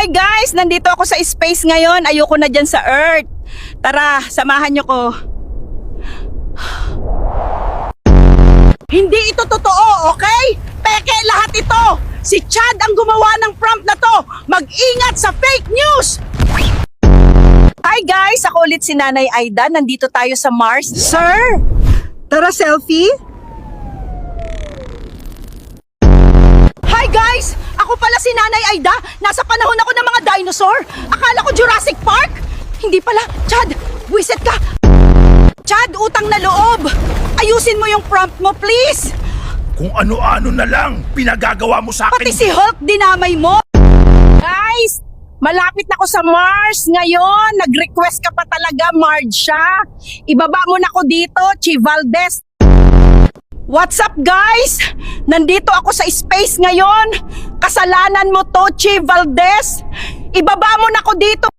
Hi guys! Nandito ako sa space ngayon. Ayoko na dyan sa Earth. Tara, samahan nyo ko. Hindi ito totoo, okay? Peke lahat ito! Si Chad ang gumawa ng prompt na to! Mag-ingat sa fake news! Hi guys! Ako ulit si Nanay Aida. Nandito tayo sa Mars. Sir! Tara selfie! Hi guys! Ako pala si Nanay Aida. Nasa panahon ako ng mga dinosaur. Akala ko Jurassic Park. Hindi pala. Chad, buwiset ka. Chad, utang na loob. Ayusin mo yung prompt mo, please. Kung ano-ano na lang pinagagawa mo sa Pati akin. si Hulk dinamay mo. Guys, malapit na ako sa Mars ngayon. Nag-request ka pa talaga, Marcia. Ibaba mo na ako dito, Chi Valdez. What's up guys? Nandito ako sa space ngayon. Kasalanan mo to, Chi Valdez. Ibaba mo na ako dito.